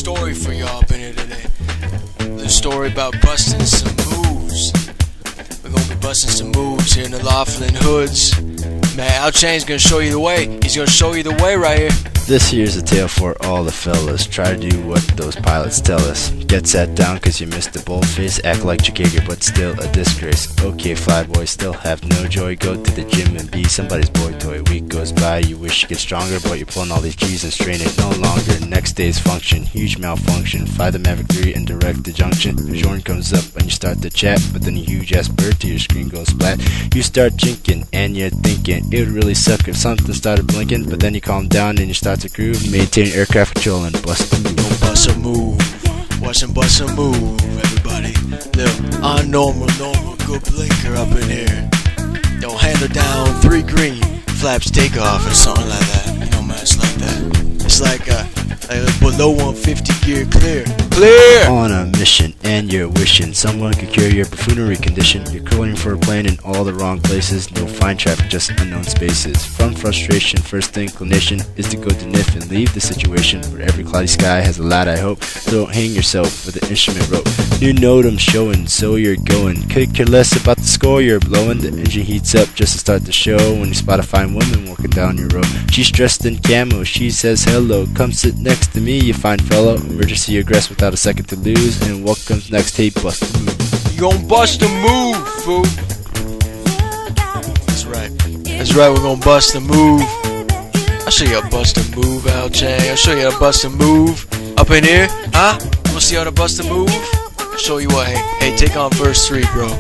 story for y'all up in here today. The story about busting some moves. We're gonna be busting some moves here in the Laughlin hoods. Man, Al Chain's gonna show you the way. He's gonna show you the way right here. This here's a tale for all the fellas. Try to do what those pilots tell us. Get sat down cause you missed the boldface. Act like Chicago but still a disgrace. Okay, fly boys still have no joy. Go to the gym and be somebody's boy toy. Week goes by, you wish you get stronger, but you're pulling all these G's and strain it no longer. Next day's function, huge malfunction. Fly the Mavic 3 and direct the junction. The Jordan comes up and you start to chat, but then a huge ass bird to your screen goes splat. You start jinking and you're thinking it would really suck if something started blinking, but then you calm down and you start to groove. Maintain aircraft control and bust a move. Don't bust a move. Watch him bust a move, everybody. Little normal, good blinker up in here. Don't handle down 3 green. Flaps take off or something like that. You know, man, it's like that. It's like a below 150 gear clear. Clear! On a mission and you're wishing someone could cure your buffoonery condition. You're calling for a plane in all the wrong places. No fine traffic, just unknown spaces. From frustration, first inclination is to go to NIF and leave the situation. For every cloudy sky has a light, I hope. Don't hang yourself with an instrument rope. New note I'm showing, so you're going. Could care less about the score you're blowing. The engine heats up just to start the show when you spot a fine woman walking down your road. She's dressed in camo, she says hello. Come sit next to me, you fine fellow. Emergency egress without a second to lose. And what comes next? Hey, bust a move. You gon' bust a move, fool. That's right. That's right, we're gonna bust a move. I'll show you how to bust a move, Al Chain. I'll show you how to bust a move. Up in here, huh? Wanna see how to bust a move? I'll show you what. Hey, take on verse 3, bro.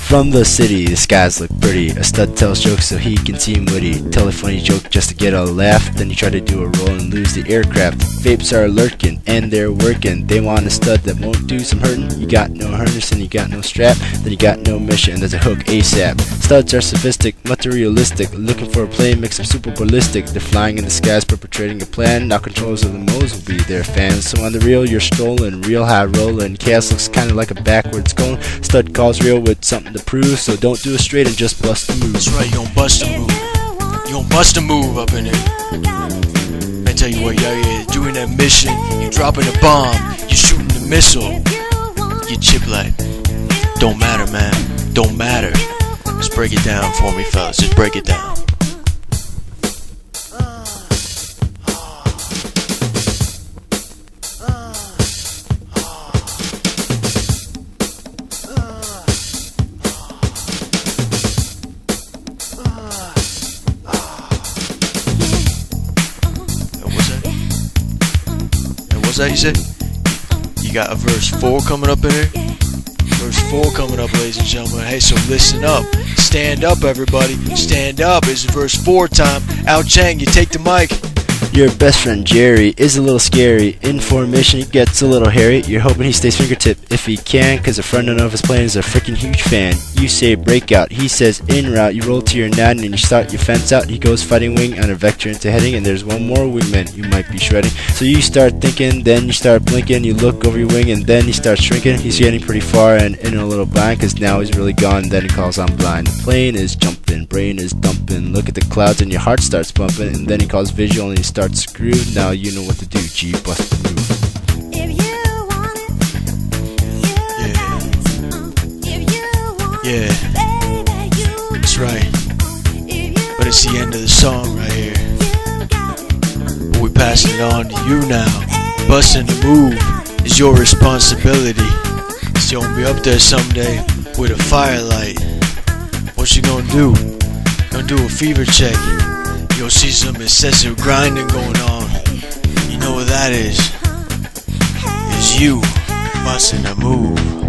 From the city, the skies look pretty. A stud tells jokes so he can seem witty. Tell a funny joke just to get a laugh. Then you try to do a roll and lose the aircraft. Vapes are lurking and they're working. They want a stud that won't do some hurting. You got no harness and you got no strap. Then you got no mission and there's a hook ASAP. Studs are sophistic, materialistic. Looking for a plane makes them super ballistic. They're flying in the skies perpetrating a plan. Now controllers of the modes will be their fans. So on the real you're strolling, real high rolling. Chaos looks kinda like a backwards going. Stud calls real with something to prove, so don't do it straight and just bust a move. That's right, you gon' bust a move. You gon' bust a move up in here. I tell you what, you're doing that mission, you're dropping a bomb, you're shooting the missile. You chip like, don't matter, man, don't matter. Just break it down for me, fellas, just break it down. What's that you said? You got a verse 4 coming up in here? Verse 4 coming up, ladies and gentlemen. Hey, so listen up. Stand up, everybody. Stand up. It's verse 4 time. Al Chang, you take the mic. Your best friend Jerry is a little scary. In formation he gets a little hairy. You're hoping he stays fingertip if he can, cause a friend of his plane is a freaking huge fan. You say breakout, he says in route. You roll to your 9 and you start your fence out. He goes fighting wing on a vector into heading, and there's one more wingman you might be shredding. So you start thinking, then you start blinking. You look over your wing and then he starts shrinking. He's getting pretty far and in a little blind, cause now he's really gone. Then he calls I'm blind. The plane is jumping, brain is dumping. Look at the clouds and your heart starts bumping. And then he calls visual and he starts screwed. Now you know what to do. G, bust the move. Yeah, that's right. But it's the end of the song right here. But we're passing it on to you now. Busting the move is your responsibility. So you'll be up there someday with a firelight. What you gonna do? Gonna do a fever check. You'll see some excessive grinding going on. You know what that is? It's you busting a move.